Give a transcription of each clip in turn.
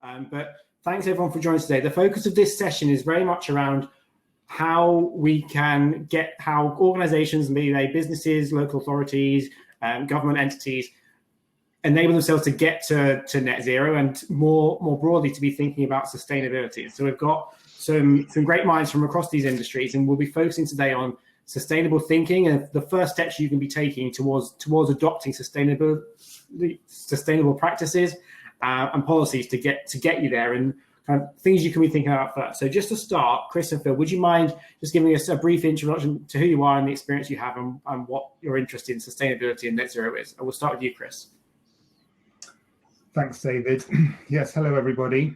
But thanks everyone for joining us today. The focus of this session is very much around how we can how organizations, be they businesses, local authorities, government entities, enable themselves to get to net zero, and more broadly to be thinking about sustainability. So we've got some great minds from across these industries, and we'll be focusing today on sustainable thinking and the first steps you can be taking towards adopting sustainable practices and policies to get you there, and kind of things you can be thinking about first. So just to start, Chris and Phil, would you mind just giving us a brief introduction to who you are and the experience you have, and what your interest in sustainability and net zero is? And we'll start with you, Chris. Thanks, David. Yes, hello everybody.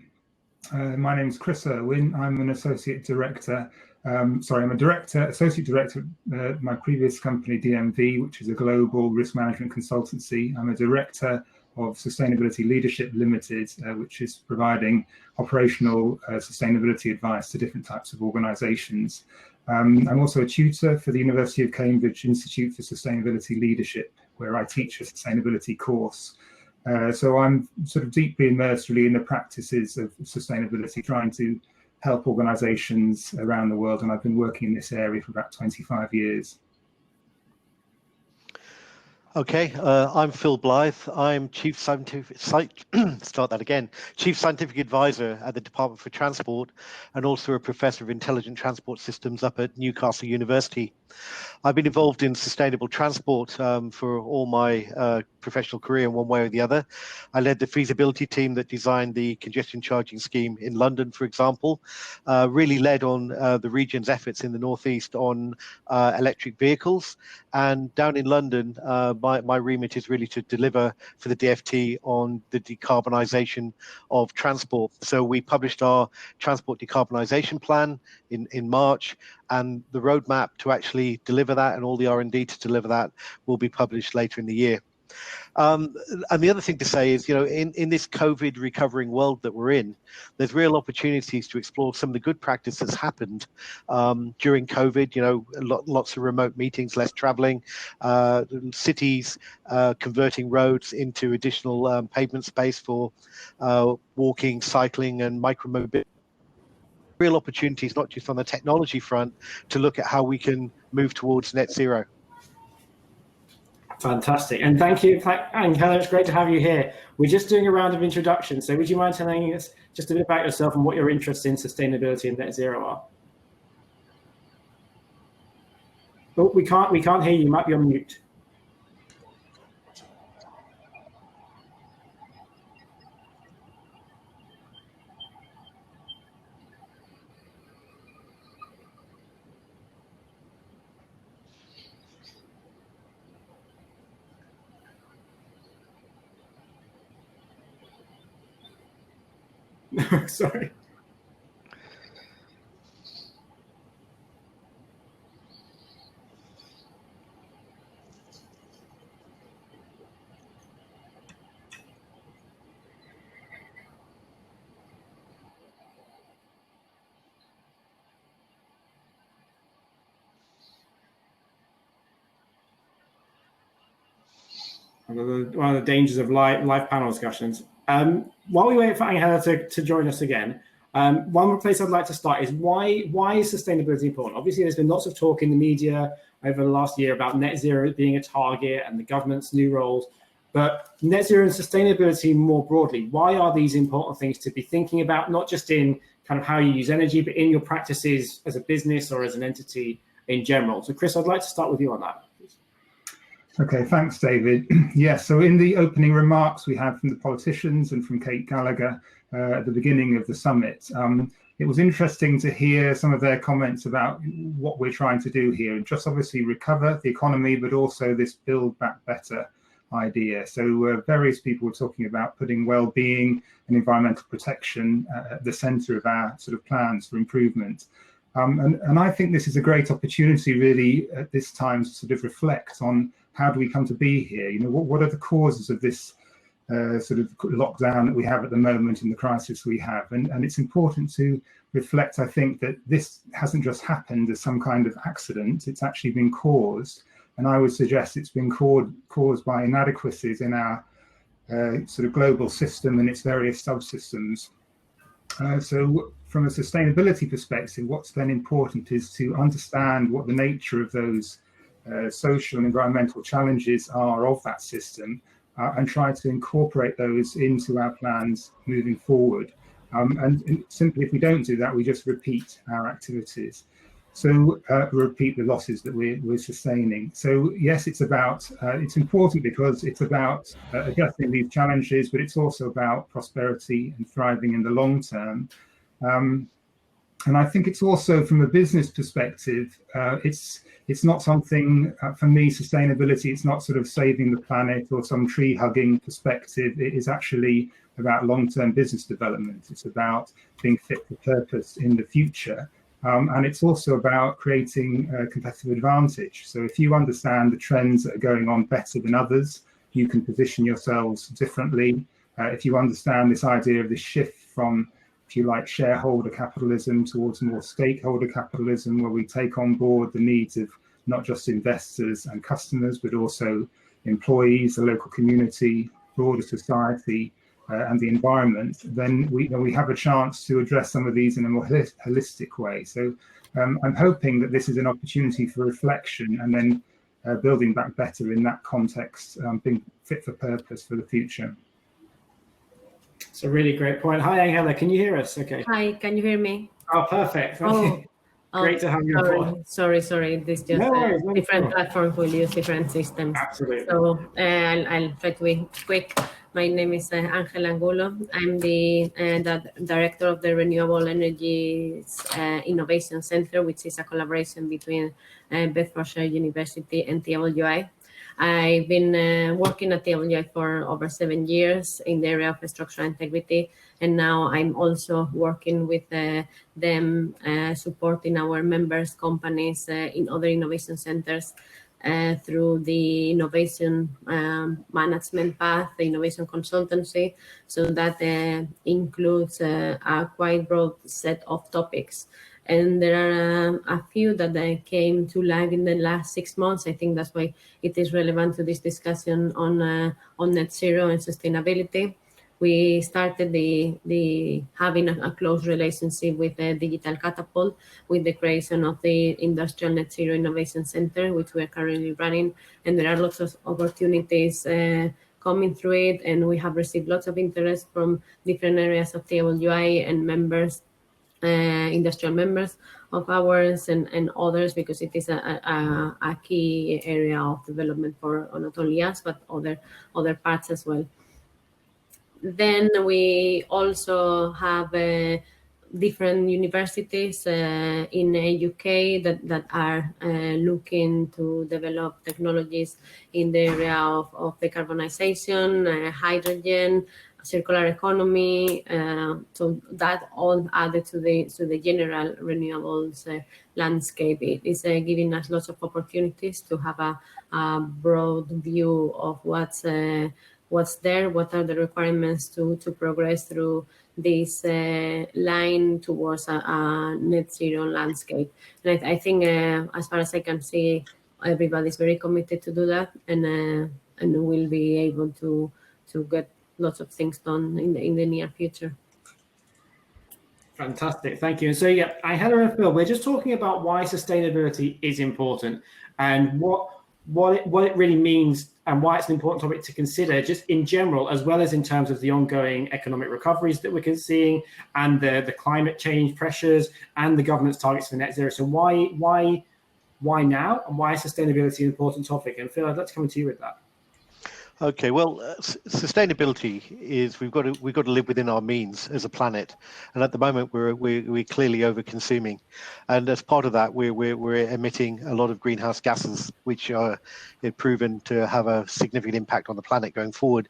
My name is Chris Irwin. I'm an associate director. I'm a associate director at my previous company, DMV, which is a global risk management consultancy. I'm a director of Sustainability Leadership Limited, which is providing operational sustainability advice to different types of organizations. I'm also a tutor for the University of Cambridge Institute for Sustainability Leadership, where I teach a sustainability course. So I'm sort of deeply immersed really in the practices of sustainability, trying to help organizations around the world. And I've been working in this area for about 25 years. Okay, I'm Phil Blythe. I'm Chief Scientific Advisor at the Department for Transport, and also a Professor of Intelligent Transport Systems up at Newcastle University. I've been involved in sustainable transport for all my professional career in one way or the other. I led the feasibility team that designed the congestion charging scheme in London, for example, really led on the region's efforts in the Northeast on electric vehicles. And down in London, my remit is really to deliver for the DFT on the decarbonisation of transport. So we published our transport decarbonisation plan in March, and the roadmap to actually deliver that and all the R&D to deliver that will be published later in the year. And the other thing to say is, in this COVID recovering world that we're in, there's real opportunities to explore some of the good practice that's happened during COVID. Lots of remote meetings, less traveling, cities converting roads into additional pavement space for walking, cycling, and micromobility. Real opportunities, not just on the technology front, to look at how we can move towards net zero. Fantastic, and thank you, Angela. It's great to have you here. We're just doing a round of introductions, so would you mind telling us just a bit about yourself and what your interests in sustainability and net zero are? Oh, we can't hear you. You might be on mute. Sorry. One of the dangers of live panel discussions. While we wait for Angela to join us again, one place I'd like to start is why is sustainability important? Obviously, there's been lots of talk in the media over the last year about net zero being a target and the government's new roles, but net zero and sustainability more broadly, why are these important things to be thinking about, not just in kind of how you use energy, but in your practices as a business or as an entity in general? So Chris, I'd like to start with you on that. Okay, thanks, David. Yes, so in the opening remarks we had from the politicians and from Kate Gallagher at the beginning of the summit, it was interesting to hear some of their comments about what we're trying to do here, and just obviously recover the economy, but also this build back better idea. So various people were talking about putting well-being and environmental protection at the centre of our sort of plans for improvement. And I think this is a great opportunity really at this time to sort of reflect on how do we come to be here? What are the causes of this sort of lockdown that we have at the moment and the crisis we have? And it's important to reflect, I think, that this hasn't just happened as some kind of accident, it's actually been caused. And I would suggest it's been caused by inadequacies in our sort of global system and its various subsystems. So from a sustainability perspective, what's then important is to understand what the nature of those social and environmental challenges are of that system, and try to incorporate those into our plans moving forward. And simply, if we don't do that, we just repeat our activities. So repeat the losses that we're sustaining. So yes, it's important because it's about addressing these challenges, but it's also about prosperity and thriving in the long term. And I think it's also, from a business perspective, it's not something, for me, sustainability, it's not sort of saving the planet or some tree hugging perspective. It is actually about long-term business development. It's about being fit for purpose in the future. And it's also about creating a competitive advantage. So if you understand the trends that are going on better than others, you can position yourselves differently. If you understand this idea of the shift from, if you like, shareholder capitalism towards more stakeholder capitalism, where we take on board the needs of not just investors and customers, but also employees, the local community, broader society, and the environment, then we have a chance to address some of these in a more holistic way. So I'm hoping that this is an opportunity for reflection and then building back better in that context, being fit for purpose for the future. It's a really great point. Hi, Angela, can you hear us? Okay. Hi, can you hear me? Oh, perfect. Great to have you on board. Sorry. This just No, different platforms will use different systems. Absolutely. So I'll try to be quick. My name is Angela Angulo. I'm the director of the Renewable Energies Innovation Center, which is a collaboration between Bedfordshire University and TWI. I've been working at TWI for over 7 years in the area of structural integrity, and now I'm also working with them, supporting our members' companies in other innovation centers through the innovation management path, the innovation consultancy. So that includes a quite broad set of topics. And there are a few that came to light in the last 6 months. I think that's why it is relevant to this discussion on net zero and sustainability. We started having a close relationship with Digital Catapult, with the creation of the Industrial Net Zero Innovation Center, which we are currently running. And there are lots of opportunities coming through it. And we have received lots of interest from different areas of TWI and members, industrial members of ours and others, because it is a key area of development for not only us, but other parts as well. Then we also have different universities in the UK that are looking to develop technologies in the area of decarbonisation, hydrogen, circular economy. So that all added to the general renewables landscape. It is giving us lots of opportunities to have a broad view of what's there, what are the requirements to progress through this line towards a net zero landscape. And I think, as far as I can see, everybody's very committed to do that, and we'll be able to get lots of things done in the near future. Fantastic, thank you. And so, yeah, Angela and Phil, we're just talking about why sustainability is important and what it really means and why it's an important topic to consider, just in general, as well as in terms of the ongoing economic recoveries that we're seeing and the climate change pressures and the government's targets for net zero. So why now, and why is sustainability an important topic? And Phil, I'd like to come to you with that. Okay, well, sustainability is we've got to live within our means as a planet, and at the moment we're clearly over-consuming, and as part of that we're emitting a lot of greenhouse gases, which are proven to have a significant impact on the planet going forward.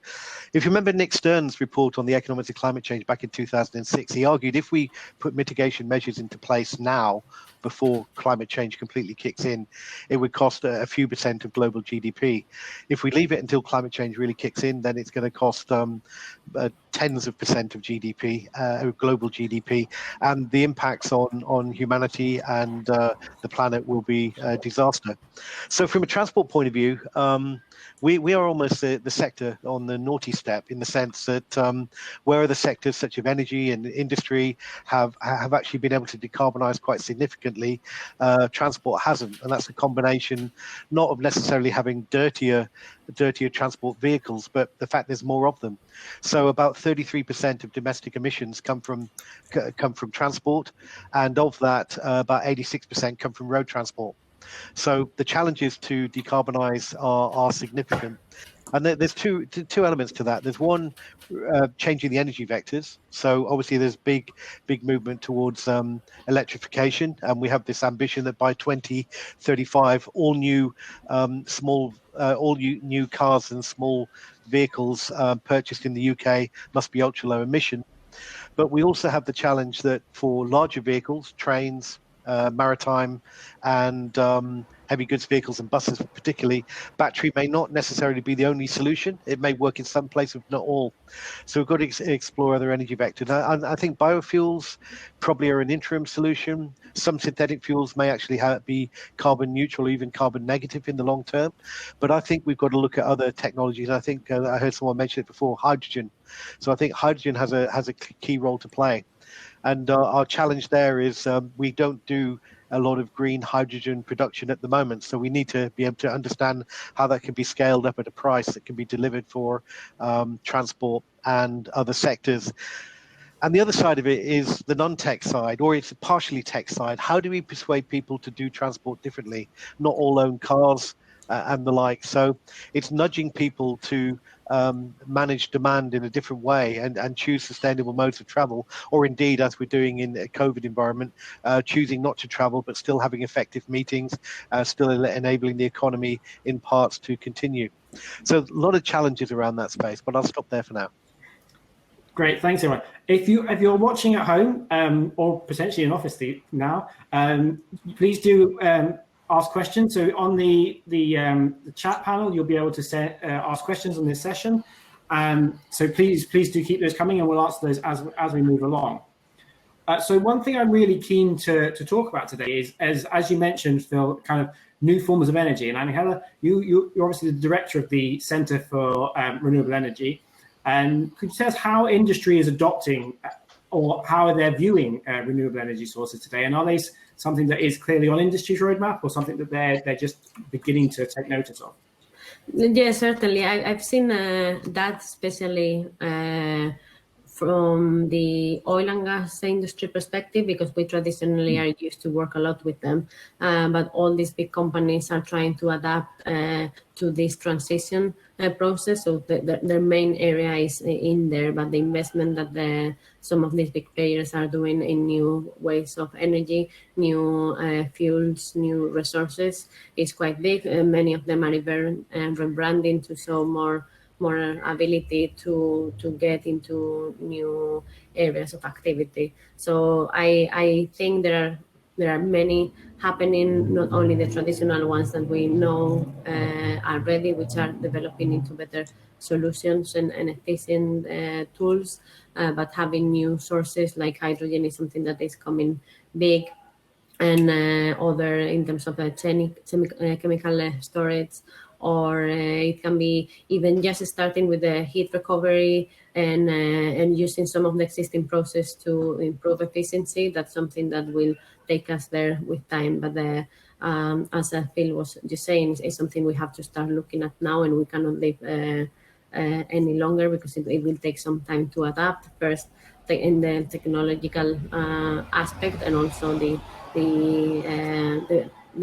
If you remember Nick Stern's report on the economics of climate change back in 2006, he argued if we put mitigation measures into place now, before climate change completely kicks in, it would cost a few percent of global GDP. If we leave it until climate change really kicks in, then it's going to cost tens of percent of GDP, global GDP, and the impacts on humanity and the planet will be a disaster. So from a transport point of view, we are almost the sector on the naughty step, in the sense that where the sectors such as energy and industry have actually been able to decarbonize quite significantly, transport hasn't, and that's a combination not of necessarily having dirtier transport vehicles, but the fact there's more of them. So about 33% of domestic emissions come from transport, and of that, about 86% come from road transport. So the challenges to decarbonize are significant. And there's two elements to that. There's one, changing the energy vectors. So obviously there's big movement towards electrification, and we have this ambition that by 2035 all new new cars and small vehicles purchased in the UK must be ultra low emission. But we also have the challenge that for larger vehicles, trains, maritime, and heavy goods vehicles and buses particularly, battery may not necessarily be the only solution. It may work in some places, not all. So we've got to explore other energy vectors. I think biofuels probably are an interim solution. Some synthetic fuels may actually be carbon neutral, even carbon negative in the long term. But I think we've got to look at other technologies. I think I heard someone mention it before, hydrogen. So I think hydrogen has a key role to play. And our challenge there is we don't do a lot of green hydrogen production at the moment. So we need to be able to understand how that can be scaled up at a price that can be delivered for transport and other sectors. And the other side of it is the non-tech side, or it's a partially tech side. How do we persuade people to do transport differently? Not all own cars and the like. So it's nudging people to manage demand in a different way and choose sustainable modes of travel, or indeed, as we're doing in a COVID environment, choosing not to travel but still having effective meetings, still enabling the economy in parts to continue. So a lot of challenges around that space, but I'll stop there for now. Great, thanks everyone. If you're watching at home or potentially in office now, please do ask questions. So on the chat panel, you'll be able to ask questions on this session. So please do keep those coming, and we'll answer those as we move along. So one thing I'm really keen to talk about today is, as you mentioned, Phil, kind of new forms of energy. And Angela, you're obviously the director of the Centre for Renewable Energy. And could you tell us how industry is adopting, or how they're viewing renewable energy sources today? And are they something that is clearly on industry's roadmap, or something that they're just beginning to take notice of? Yes, certainly. I've seen that, especially from the oil and gas industry perspective, because we traditionally are used to work a lot with them. But all these big companies are trying to adapt to this transition process. So their main area is in there, but the investment that some of these big players are doing in new ways of energy, new fuels, new resources is quite big. Many of them are even rebranding to show more ability to get into new areas of activity. So I think there are many happening, not only the traditional ones that we know already, which are developing into better solutions and efficient tools, but having new sources like hydrogen is something that is coming big, and other in terms of chemical storage, or it can be even just starting with the heat recovery and using some of the existing process to improve efficiency. That's something that will take us there with time. But as Phil was just saying, it's something we have to start looking at now, and we cannot live any longer, because it will take some time to adapt, first in the technological aspect, and also the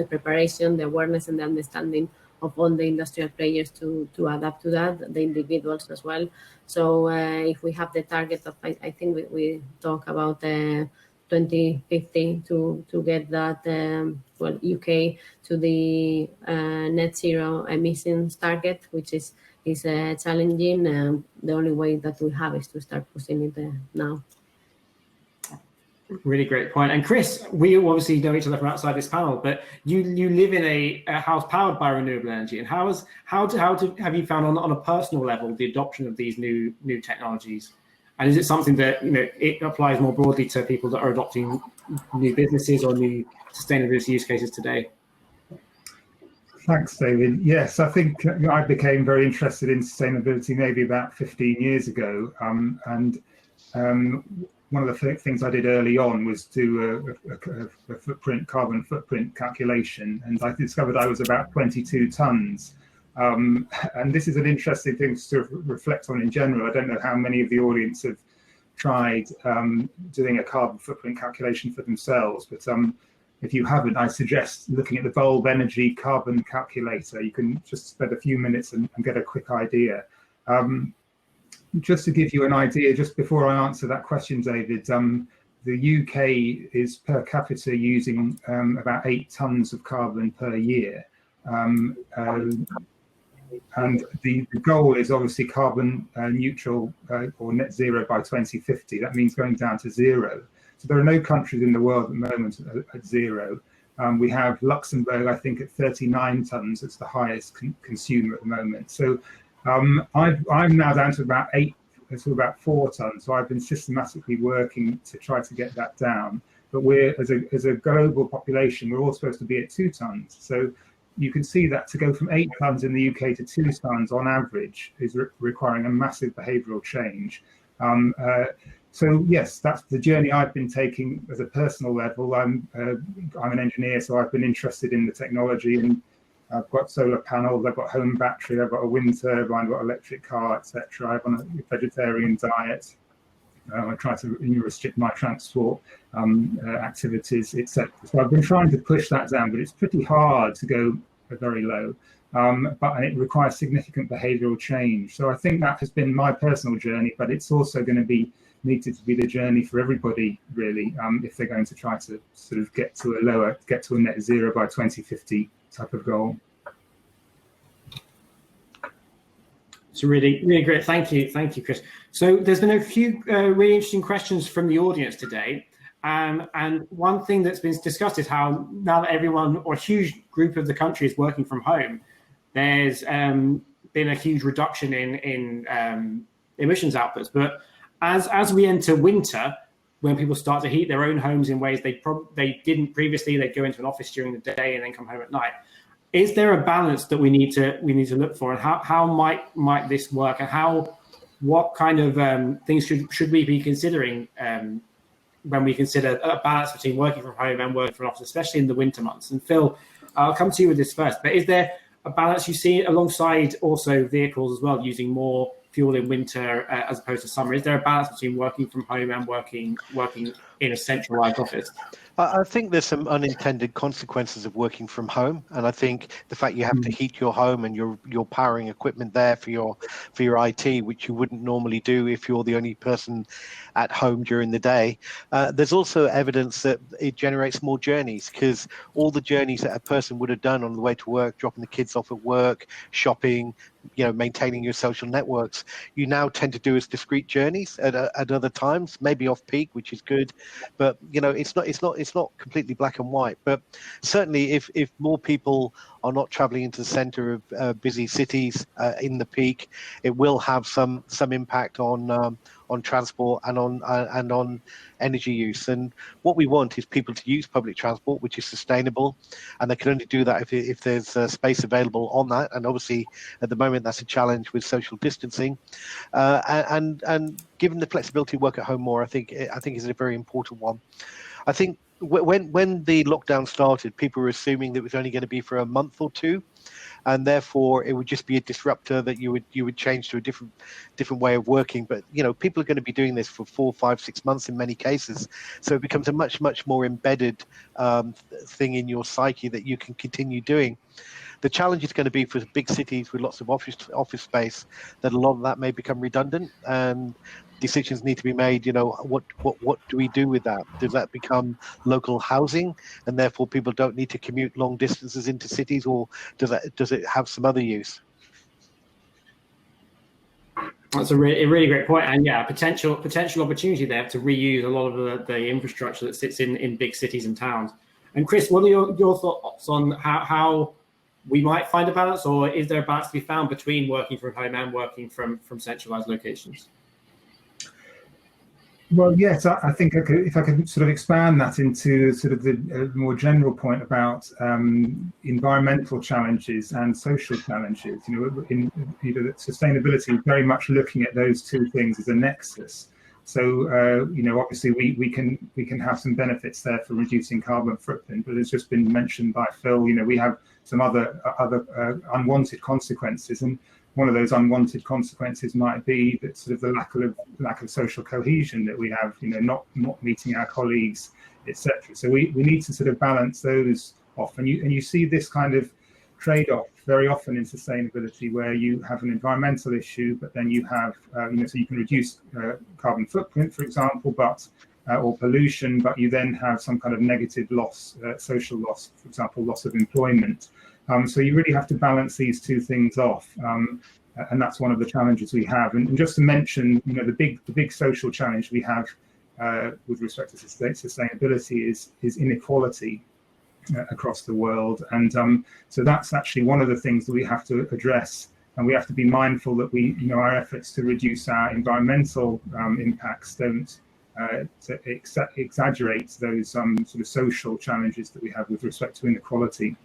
preparation, the awareness, and the understanding of all the industrial players to adapt to that, the individuals as well. So if we have the target of, I think we talk about 2050 to get that, UK to the net zero emissions target, which is challenging. The only way that we have is to start pushing it now. Really great point. And Chris, we obviously know each other from outside this panel, but you live in a house powered by renewable energy. And how have you found on a personal level the adoption of these new technologies? And is it something that it applies more broadly to people that are adopting new businesses or new sustainability use cases today? Thanks, David. Yes, I think I became very interested in sustainability maybe about 15 years ago. One of the things I did early on was do a carbon footprint calculation, and I discovered I was about 22 tons. And this is an interesting thing to reflect on in general. I don't know how many of the audience have tried doing a carbon footprint calculation for themselves, but if you haven't, I suggest looking at the Bulb Energy Carbon Calculator. You can just spend a few minutes and get a quick idea. Just to give you an idea, just before I answer that question, David, the UK is per capita using about 8 tons of carbon per year. And the goal is obviously carbon neutral or net zero by 2050. That means going down to zero. So there are no countries in the world at the moment at zero. We have Luxembourg, I think, at 39 tons. It's the highest consumer at the moment. So I'm now down to about 4 tons. So I've been systematically working to try to get that down. But we're, as a global population, we're all supposed to be at 2 tons. So you can see that to go from 8 tons in the UK to 2 tons on average is requiring a massive behavioural change. So yes, that's the journey I've been taking as a personal level. I'm an engineer, so I've been interested in the technology, and I've got solar panels, I've got home battery, I've got a wind turbine, I've got an electric car, etc. I'm on a vegetarian diet. I try to restrict my transport activities, etc. So I've been trying to push that down, but it's pretty hard to go very low. But it requires significant behavioural change. So I think that has been my personal journey, but it's also going to be needed to be the journey for everybody, really, if they're going to try to sort of get to a net zero by 2050 type of goal. It's really, really great. Thank you, Chris. So there's been a few really interesting questions from the audience today. And one thing that's been discussed is how now that everyone or a huge group of the country is working from home, there's been a huge reduction in emissions outputs. But as we enter winter, when people start to heat their own homes in ways they didn't previously, they'd go into an office during the day and then come home at night. Is there a balance that we need to look for, and how might this work, and what kind of things should we be considering when we consider a balance between working from home and working from an office, especially in the winter months? And Phil, I'll come to you with this first, but is there a balance you see alongside also vehicles as well, using more fuel in winter as opposed to summer? Is there a balance between working from home and working in a centralized office? I think there's some unintended consequences of working from home, and I think the fact you have to heat your home and you're powering equipment there for your IT, which you wouldn't normally do if you're the only person at home during the day. There's also evidence that it generates more journeys, because all the journeys that a person would have done on the way to work, dropping the kids off at work, shopping, maintaining your social networks, you now tend to do as discrete journeys at other times, maybe off peak, which is good, but it's not completely black and white. But certainly if more people are not traveling into the center of busy cities in the peak, it will have some impact on transport and on energy use. And what we want is people to use public transport, which is sustainable, and they can only do that if there's space available on that. And obviously, at the moment, that's a challenge with social distancing. And given the flexibility to work at home more, I think is a very important one. I think when the lockdown started, people were assuming that it was only going to be for a month or two, and therefore it would just be a disruptor that you would change to a different way of working. But people are going to be doing this for 4, 5, 6 months in many cases, so it becomes a much more embedded thing in your psyche that you can continue doing. The challenge is going to be for big cities with lots of office space, that a lot of that may become redundant, and decisions need to be made. What do we do with that? Does that become local housing, and therefore people don't need to commute long distances into cities, or does it have some other use? That's a really great point, and yeah, potential opportunity there to reuse a lot of the infrastructure that sits in big cities and towns. And Chris, what are your thoughts on how we might find a balance, or is there a balance to be found between working from home and working from centralized locations? Well, yes, I think if I could sort of expand that into sort of the more general point about environmental challenges and social challenges. That sustainability is very much looking at those two things as a nexus. So obviously we can have some benefits there for reducing carbon footprint, but it's just been mentioned by Phil. We have some other unwanted consequences, and one of those unwanted consequences might be that sort of the lack of social cohesion that we have, not meeting our colleagues, etc. So we need to sort of balance those off, and you see this kind of trade-off very often in sustainability, where you have an environmental issue, but then you have so you can reduce carbon footprint, for example, or pollution, but you then have some kind of negative loss, social loss, for example, loss of employment. So you really have to balance these two things off, and that's one of the challenges we have. And just to mention, the big social challenge we have with respect to sustainability is inequality across the world, and so that's actually one of the things that we have to address. And we have to be mindful that our efforts to reduce our environmental impacts don't exaggerate those sort of social challenges that we have with respect to inequality.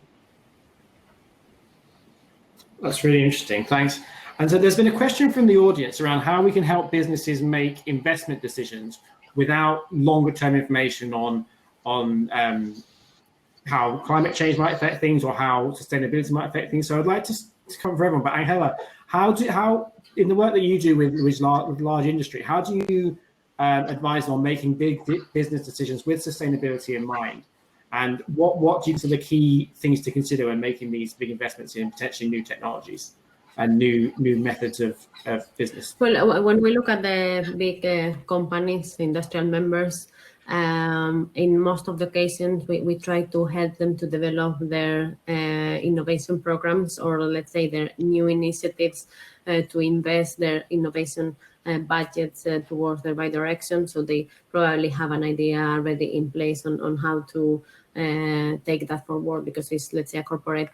That's really interesting, thanks. And so there's been a question from the audience around how we can help businesses make investment decisions without longer term information on how climate change might affect things or how sustainability might affect things. So I'd like to come for everyone, but Angela, how in the work that you do with large industry, how do you advise on making big business decisions with sustainability in mind? And what do you consider the key things to consider when making these big investments in potentially new technologies and new methods of business? Well, when we look at the big companies, industrial members, in most of the cases, we try to help them to develop their innovation programs, or let's say their new initiatives to invest their innovation budgets towards the right direction. So they probably have an idea already in place on how to take that forward, because it's, let's say, a corporate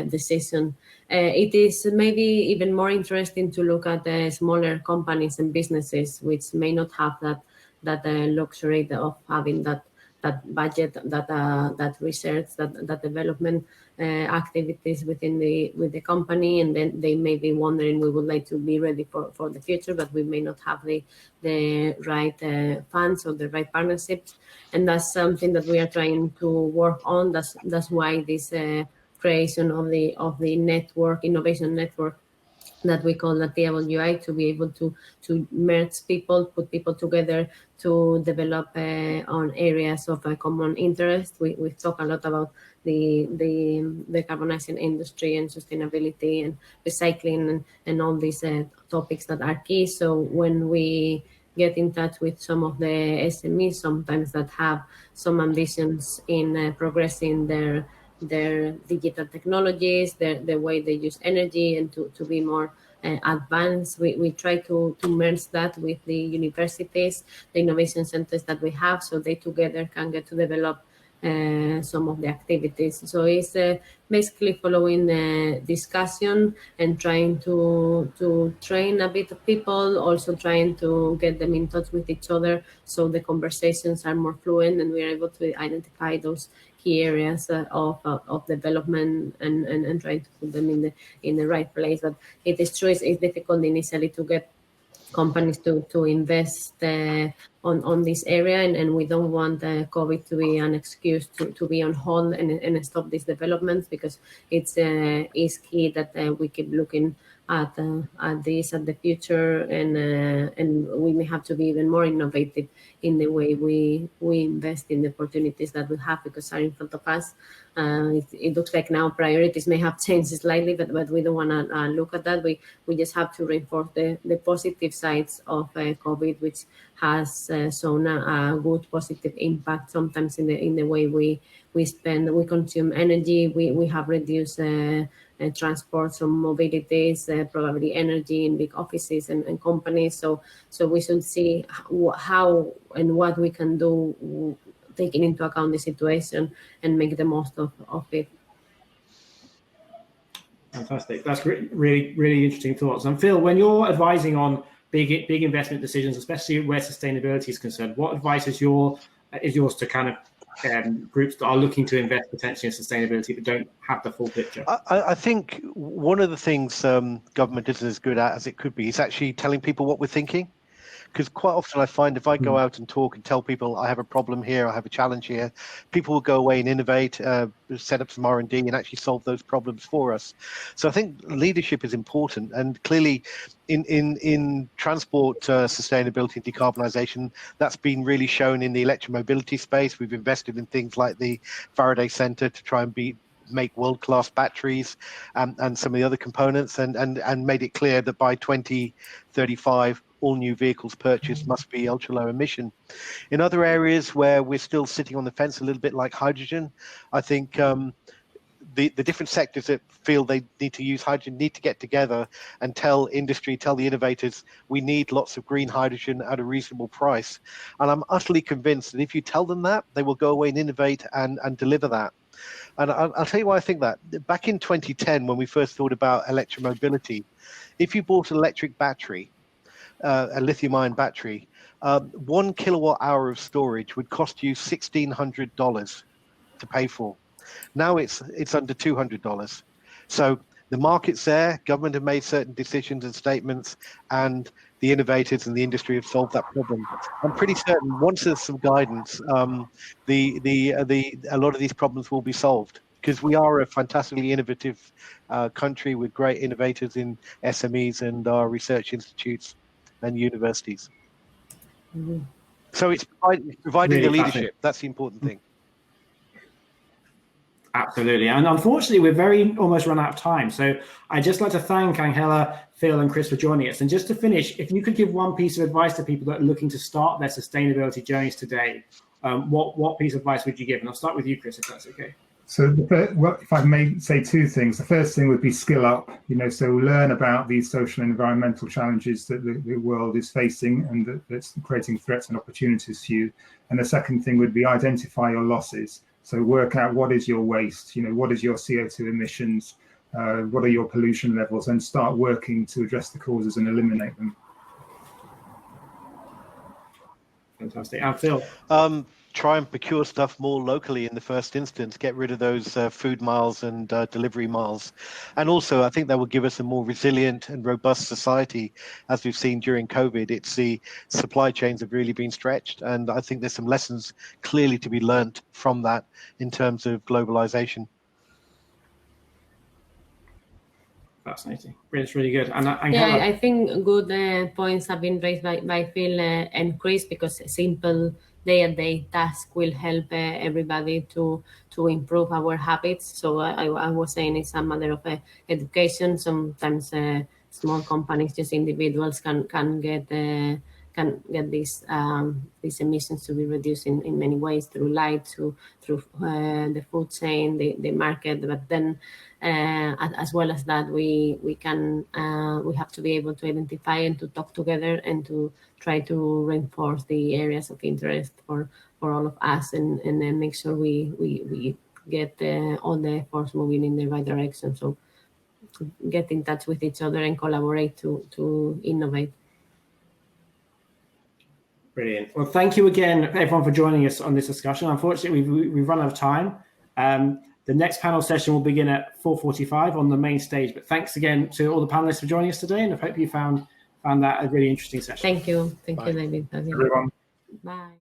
decision. It is maybe even more interesting to look at the smaller companies and businesses which may not have that luxury of having that budget, that research, that development activities with the company, and then they may be wondering, we would like to be ready for the future, but we may not have the right funds or the right partnerships, and that's something that we are trying to work on. That's why this creation of the network, innovation network, that we call the TWI, to be able to merge people, put people together to develop on areas of common interest. We talk a lot about the decarbonizing industry and sustainability and recycling and all these topics that are key. So when we get in touch with some of the SMEs, sometimes that have some ambitions in progressing their digital technologies, the way they use energy, and to be more advanced, we try to merge that with the universities, the innovation centers that we have, so they together can get to develop some of the activities. So it's basically following the discussion and trying to train a bit of people, also trying to get them in touch with each other so the conversations are more fluent and we are able to identify those key areas of development and trying to put them in the right place. But it is true, it's difficult initially to get companies to invest on this area, and we don't want COVID to be an excuse to be on hold and stop these developments, because it's key that we keep looking at the future, and we may have to be even more innovative in the way we invest in the opportunities that we have, because are in front of us. It looks like now priorities may have changed slightly, but we don't want to look at that. We just have to reinforce the positive sides of COVID, which has shown a good positive impact sometimes in the way we spend, we consume energy. We have reduced transports or mobilities, probably energy in big offices and companies. So we should see how and what we can do, taking into account the situation, and make the most of it. Fantastic. That's really, really interesting thoughts. And Phil, when you're advising on big investment decisions, especially where sustainability is concerned, what advice is yours to kind of groups that are looking to invest potentially in sustainability but don't have the full picture? I think one of the things government isn't as good at as it could be is actually telling people what we're thinking. Because quite often I find if I go out and talk and tell people I have a problem here, I have a challenge here, people will go away and innovate, set up some R&D and actually solve those problems for us. So I think leadership is important, and clearly in transport sustainability and decarbonisation, that's been really shown in the electromobility space. We've invested in things like the Faraday Centre to try and make world-class batteries and some of the other components, and made it clear that by 2035 all new vehicles purchased must be ultra low emission. In other areas where we're still sitting on the fence a little bit, like hydrogen, I think the different sectors that feel they need to use hydrogen need to get together and tell industry, tell the innovators, we need lots of green hydrogen at a reasonable price. And I'm utterly convinced that if you tell them that, they will go away and innovate and deliver that. And I'll tell you why I think that. Back in 2010, when we first thought about electromobility, if you bought an electric battery, a lithium-ion battery, 1 kilowatt hour of storage would cost you $1,600 to pay for. Now it's under $200. So the market's there, government have made certain decisions and statements, and the innovators and the industry have solved that problem. I'm pretty certain once there's some guidance, a lot of these problems will be solved, because we are a fantastically innovative country with great innovators in SMEs and our research institutes and universities. Mm-hmm. So it's providing Really the leadership. That's the important thing. Absolutely. And unfortunately, we're almost run out of time. So I'd just like to thank Angela, Phil, and Chris for joining us. And just to finish, if you could give one piece of advice to people that are looking to start their sustainability journeys today, what piece of advice would you give? And I'll start with you, Chris, if that's okay. So if I may say two things, the first thing would be skill up, so learn about these social and environmental challenges that the world is facing and that's creating threats and opportunities for you. And the second thing would be identify your losses. So work out what is your waste, what is your CO2 emissions, what are your pollution levels, and start working to address the causes and eliminate them. Fantastic. And Phil? Try and procure stuff more locally in the first instance, get rid of those food miles and delivery miles. And also, I think that will give us a more resilient and robust society. As we've seen during COVID, it's the supply chains have really been stretched. And I think there's some lessons clearly to be learnt from that in terms of globalization. Fascinating. It's really good. And yeah, I think good points have been raised by Phil and Chris, because simple day-to-day task will help everybody to improve our habits. So I was saying it's a matter of education. Sometimes small companies, just individuals, can get these emissions to be reduced in many ways, through light, through the food chain, the market. But then as well as that, we have to be able to identify and to talk together and to try to reinforce the areas of interest for all of us, and then make sure we get all the efforts moving in the right direction. So get in touch with each other and collaborate to innovate. Brilliant. Well, thank you again, everyone, for joining us on this discussion. Unfortunately, we've run out of time. The next panel session will begin at 4:45 on the main stage. But thanks again to all the panelists for joining us today, and I hope you found that a really interesting session. Thank you. Thank you, David. Everyone. Bye.